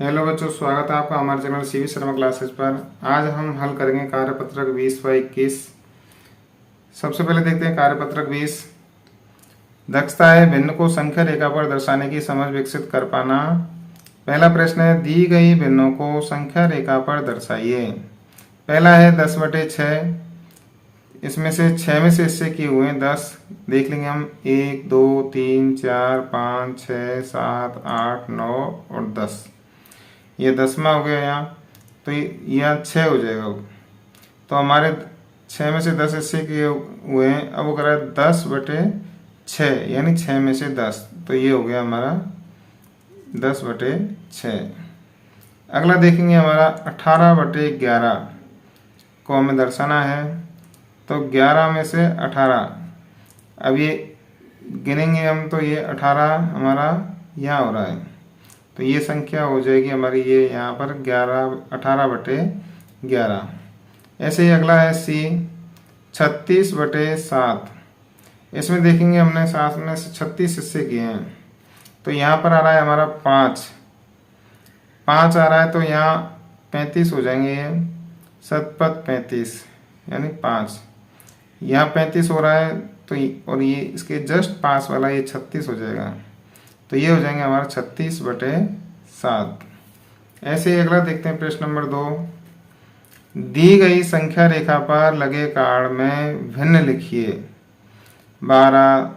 Hello बच्चों, स्वागत है आपका हमारे चैनल सीवी शर्मा क्लासेस पर। आज हम हल करेंगे कार्यपत्रक 20/21। सबसे पहले देखते हैं कार्यपत्रक 20। दक्षता है भिन्न को संख्या रेखा पर दर्शाने की समझ विकसित कर पाना। पहला प्रश्न है, दी गई भिन्नों को संख्या रेखा पर दर्शाइए। पहला है 10/6। इसमें से 6 में से हिस्से किए हुए हैं 10। देख लेंगे हम 1 2 3 4 5 6 7 8 9 और 10। ये 10वां हो गया यहाँ, तो यहाँ 6 हो जाएगा। तो हमारे 6 में से 10 हिस्से किए हुए हैं। अब वो कर रहा है 10/6, यानी 6 में से 10, तो ये हो गया हमारा 10/6। अगला देखेंगे हमारा 18/11 को हमें दर्शाना है। तो 11 में से 18, अब ये गिनेंगे हम तो ये 18 हमारा यहाँ हो रहा है, तो ये संख्या हो जाएगी हमारी ये यहाँ पर 18/11। ऐसे ही अगला है सी 36/7। इसमें देखेंगे हमने 7 में से 36 हिस्से किए हैं, तो यहाँ पर आ रहा है हमारा 5 आ रहा है, तो यहाँ 35 हो जाएंगे। ये 7×5 यानी 5, यहाँ 35 हो रहा है, तो और ये इसके जस्ट पास वाला ये 36 हो जाएगा, तो ये हो जाएंगे हमारा 36/7। ऐसे ही अगला देखते हैं प्रश्न नंबर 2। दी गई संख्या रेखा पर लगे कार्ड में भिन्न लिखिए। 12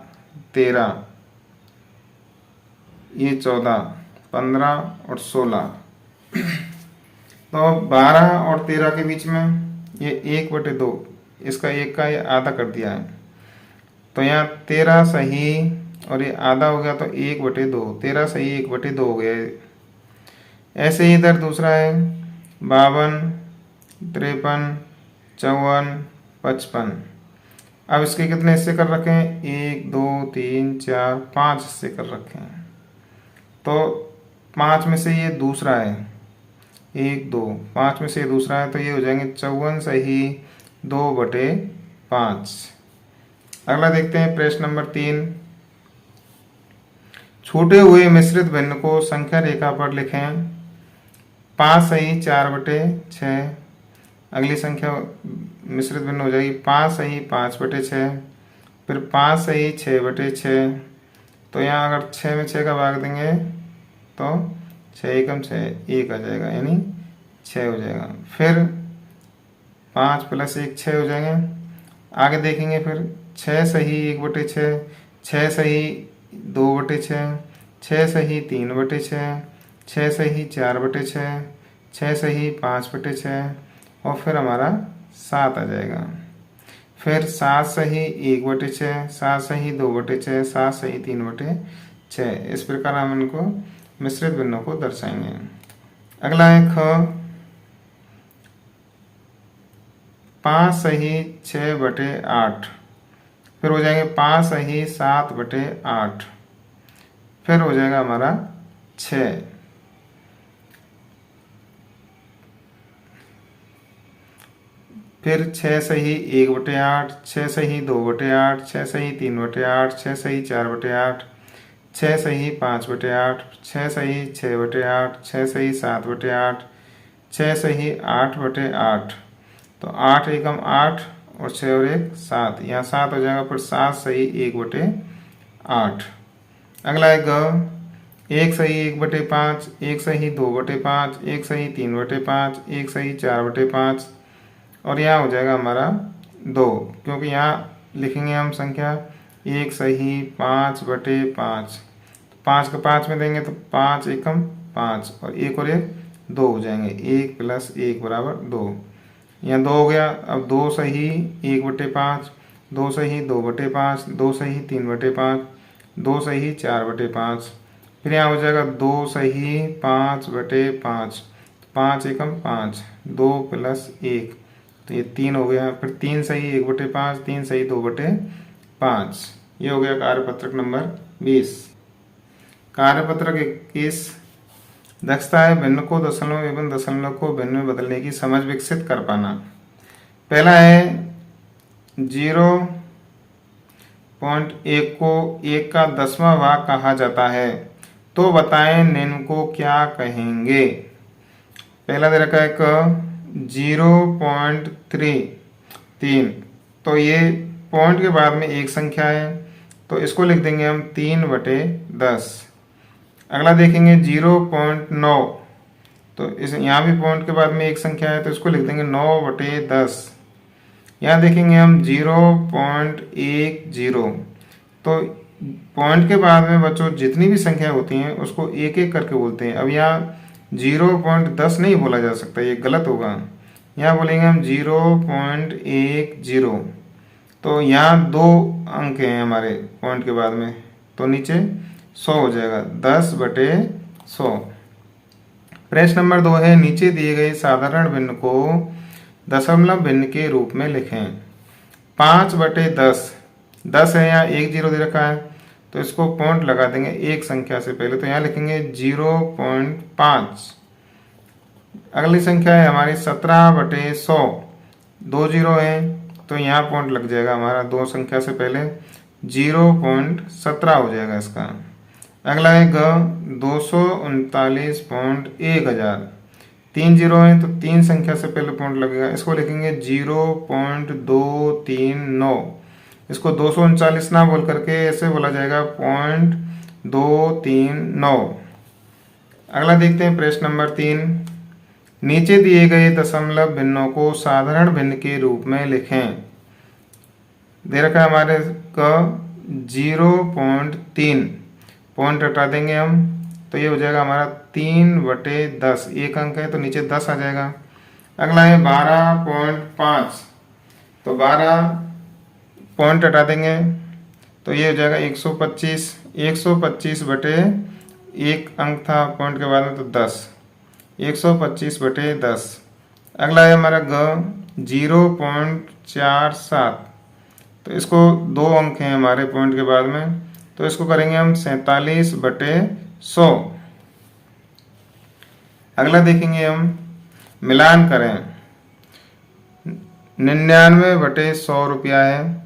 13, ये 14 15 और 16। तो 12 और 13 के बीच में ये 1/2, इसका 1 का ये आधा कर दिया है, तो यहाँ 13 सही और ये आधा हो गया, तो 1/2, 13 सही 1/2 हो गया। ऐसे ही इधर दूसरा है 52 53 54 55। अब इसके कितने हिस्से कर रखे हैं? 1 2 3 4 5 हिस्से कर रखे हैं। तो 5 में से ये दूसरा है, 1 2 5 में से ये दूसरा है, तो ये हो जाएंगे 54 सही 2/5। अगला देखते हैं प्रश्न नंबर 3। छूटे हुए मिश्रित भिन्न को संख्या रेखा पर लिखें। 5 सही 4/6। अगली संख्या मिश्रित भिन्न हो जाएगी 5 सही 5/6, फिर 5 सही 6/6। तो यहाँ अगर 6 में 6 का भाग देंगे तो 6 एकम 6, 1 आ जाएगा, यानी 6 हो जाएगा। फिर 5 + 1 6 हो जाएंगे। आगे देखेंगे फिर 6 सही 1/6, 6 सही 2/6, 6 सही 3/6, 6 सही 4/6, 6 सही 5/6 और फिर हमारा 7 आ जाएगा। फिर 7 सही 1/6, 7 सही 2/6, 7 सही 3/6। इस प्रकार हम इनको मिश्रित भिन्नों को दर्शाएंगे। अगला है ख 5 सही 6/8, फिर हो जाएंगे 5 सही 7/8, फिर हो जाएगा हमारा 6। फिर 6 सही 1/8, 6 सही 2/8, 6 सही 3/8, 6 सही 4/8, 6 सही 5/8, 6 सही 6/8, 6 सही 7/8, 6 सही 8/8। तो 8 एकम 8 और 6 और 1 7, यहाँ 7 हो जाएगा। फिर 7 सही 1/8। अगला है ग 1 सही 1/5, 1 सही 2/5, 1 सही 3/5, 1 सही 4/5 और यहाँ हो जाएगा हमारा 2, क्योंकि यहाँ लिखेंगे हम संख्या 1 सही 5/5। 5 का 5 में देंगे तो 5 एकम 5 और 1 और 1 2 हो जाएंगे। 1 + 1 = 2, यहाँ 2 हो गया। अब 2 सही 1/5, 2 सही 2/5, 2 सही 3/5, 2 सही 4/5। फिर यहाँ हो जाएगा 2 सही 5/5, 5 एकम 5, 2 + 1, तो ये 3 हो गया। फिर 3 सही 1/5, 3 सही 2/5। ये हो गया कार्यपत्रक नंबर 20। कार्यपत्रक 21। दक्षता है भिन्न को दशमलव एवं दशमलव को भिन्न में बदलने की समझ विकसित कर पाना। पहला है 0.1 को 1 का 10वां भाग कहा जाता है, तो बताएं निम्न को क्या कहेंगे। पहला दे रखा है क 0.3, तो ये पॉइंट के बाद में एक संख्या है तो इसको लिख देंगे हम 3/10। अगला देखेंगे 0.9, तो इस यहाँ भी पॉइंट के बाद में एक संख्या है तो इसको लिख देंगे 9/10। यहाँ देखेंगे हम 0.10, तो पॉइंट के बाद में बच्चों जितनी भी संख्या होती हैं उसको एक एक करके बोलते हैं। अब यहाँ 0.10 नहीं बोला जा सकता, ये गलत होगा। यहाँ बोलेंगे हम 0.10, तो यहाँ 2 अंक हैं हमारे पॉइंट के बाद में, तो नीचे 100 हो जाएगा, 10/100। प्रश्न नंबर 2 है, नीचे दिए गए साधारण भिन्न को दशमलव भिन्न के रूप में लिखें। 5/10, 10 है, यहाँ 1 0 दे रखा है तो इसको पॉइंट लगा देंगे एक संख्या से पहले, तो यहाँ लिखेंगे 0.5। अगली संख्या है हमारी 17/100, 2 0 है तो यहाँ पॉइंट लग जाएगा हमारा 2 संख्या से पहले, 0.17 हो जाएगा इसका। अगला है ग 239.1000, 3 0 है तो 3 संख्या से पहले पॉइंट लगेगा, इसको लिखेंगे 0.239। इसको 239 ना बोल करके ऐसे बोला जाएगा 0.239। अगला देखते हैं प्रश्न नंबर 3, नीचे दिए गए दशमलव भिन्नों को साधारण भिन्न के रूप में लिखें। दे रखा है हमारे का 0.3, पॉइंट हटा देंगे हम तो ये हो जाएगा हमारा 3/10, एक अंक है तो नीचे 10 आ जाएगा। अगला है 12.5, तो 12 पॉइंट हटा देंगे तो ये हो जाएगा 125, 125/1 अंक था पॉइंट के बाद में तो 10, 125/10। अगला है हमारा ग 0.47, तो इसको 2 अंक हैं हमारे पॉइंट के बाद में तो इसको करेंगे हम 47/100। अगला देखेंगे हम मिलान करें, 99/100 रुपया है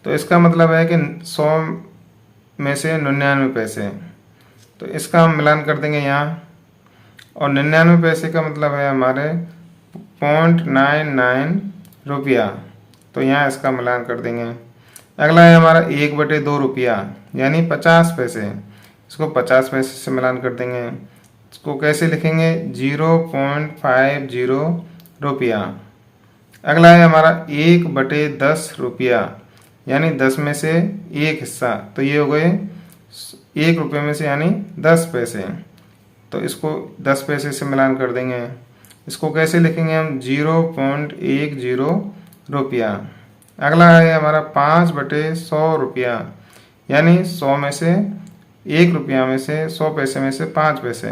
तो इसका मतलब है कि 100 में से 99 पैसे, तो इसका हम मिलान कर देंगे यहाँ, और 99 पैसे का मतलब है हमारे 0.99 रुपया, तो यहाँ इसका मिलान कर देंगे। अगला है हमारा 1/2 रुपया यानी 50 पैसे, इसको 50 पैसे से मिलान कर देंगे। इसको कैसे लिखेंगे 0.50 रुपया। अगला है हमारा 1/10 रुपया यानी 10 में से एक हिस्सा, तो ये हो गए 1 रुपये में से यानी 10 पैसे, तो इसको 10 पैसे से मिलान कर देंगे। इसको कैसे लिखेंगे हम 0.10 रुपया। अगला है हमारा 5/100 रुपया यानी 100 में से 1 रुपया में से 100 पैसे में से 5 पैसे,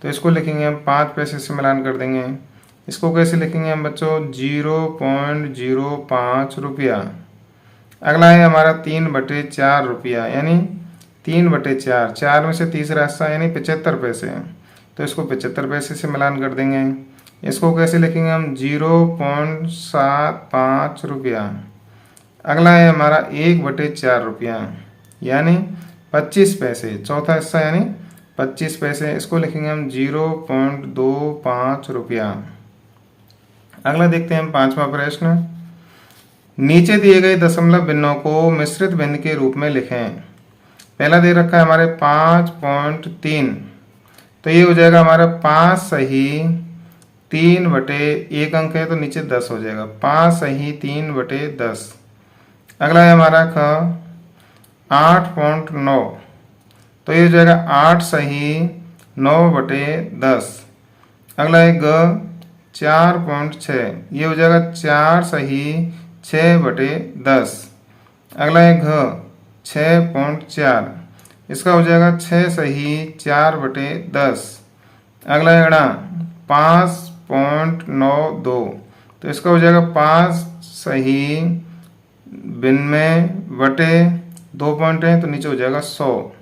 तो इसको लिखेंगे हम 5 पैसे से मिलान कर देंगे। इसको कैसे लिखेंगे हम बच्चों 0.05 रुपया। अगला है हमारा 3/4 रुपया यानी 3/4, 4 में से तीसरा हिस्सा यानी 75 पैसे, तो इसको 75 पैसे से मिलान कर देंगे। इसको कैसे लिखेंगे हम 0.75 रुपया। अगला है हमारा 1/4 रुपया यानी 25 पैसे, चौथा हिस्सा यानी 25 पैसे, इसको लिखेंगे हम 0.25 रुपया। अगला देखते हैं हम 5वां प्रश्न, नीचे दिए गए दशमलव भिन्नों को मिश्रित भिन्न के रूप में लिखें। पहला दे रखा है हमारे 5.3, तो ये हो जाएगा हमारा 5 सही 3/1 अंक है तो नीचे 10 हो जाएगा, 5 सही 3/10। अगला है हमारा 8.9, तो ये हो जाएगा 8 सही 9/10। अगला है ग 4.6, ये हो जाएगा 4 सही 6/10। अगला है घ 6.4, इसका हो जाएगा 6 सही 4/10। अगला है गणा 5.92, तो इसका हो जाएगा 5 सही बिन में बटे 2 पॉइंट है तो नीचे हो जाएगा 100।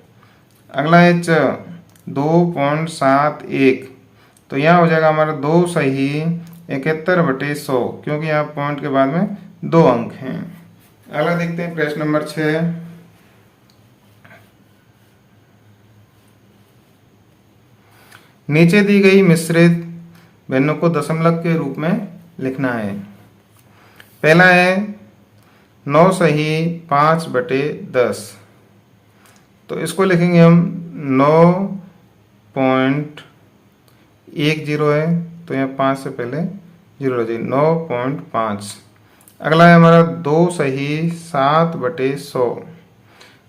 अगला है च 2.71, तो यहाँ हो जाएगा हमारा 2 सही 71/100 क्योंकि यहाँ पॉइंट के बाद में 2 अंक हैं। अगला देखते हैं प्रश्न नंबर 6, नीचे दी गई मिश्रित भिन्नों को दशमलव के रूप में लिखना है। पहला है 9 सही 5/10, तो इसको लिखेंगे हम 9.10 है, तो यहाँ 5 से पहले 0 लग जाएगी, 9.5। अगला है हमारा 2 सही 7/100,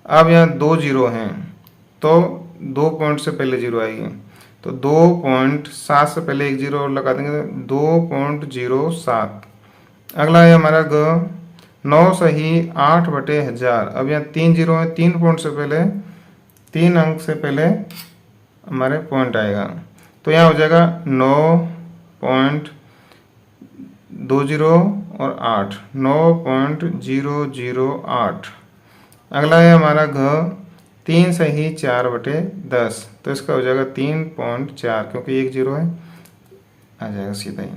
अब यहाँ 2 0 हैं तो 2 पॉइंट से पहले 0 आएगी, तो 2.7 से पहले एक 0 और लगा देंगे, 2.07। अगला है हमारा 9 सही 8/1000, अब यहाँ 3 0 है, 3 पॉइंट से पहले 3 अंक से पहले हमारे पॉइंट आएगा, तो यहाँ हो जाएगा 9.20 और 8, 9.008। अगला है हमारा 3 सही 4/10, तो इसका हो जाएगा 3.4, क्योंकि एक 0 है, आ जाएगा सीधा ही।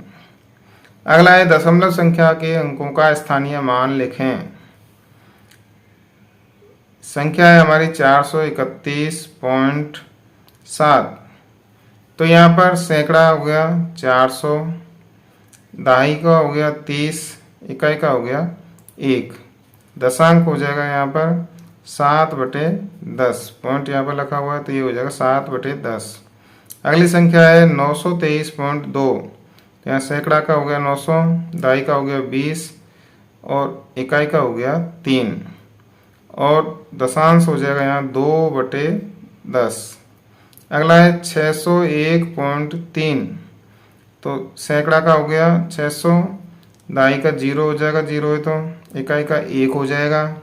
अगला है दशमलव संख्या के अंकों का स्थानीय मान लिखें। संख्या है हमारी 431.7, तो यहाँ पर सैकड़ा हो गया 400, दहाई का हो गया 30, इकाई का हो गया 1, दशांक हो जाएगा यहाँ पर 7/10, पॉइंट यहाँ पर लिखा हुआ है तो ये हो जाएगा 7/10। अगली संख्या है 923.2, तो यहाँ सैकड़ा का हो गया 900, दहाई का हो गया 20 और इकाई का हो गया 3 और दशांश हो जाएगा यहाँ 2/10। अगला है 601.3, तो सैकड़ा का हो गया 600, दहाई का 0 हो जाएगा, 0 है तो इकाई का 1 हो जाएगा,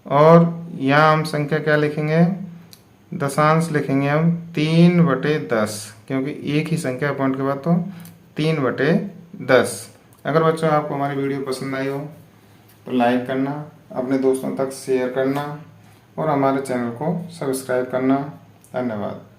और यहाँ हम संख्या क्या लिखेंगे, दशांश लिखेंगे हम 3/10, क्योंकि एक ही संख्या पॉइंट के बाद, तो 3/10। अगर बच्चों आपको हमारी वीडियो पसंद आई हो तो लाइक करना, अपने दोस्तों तक शेयर करना और हमारे चैनल को सब्सक्राइब करना। धन्यवाद।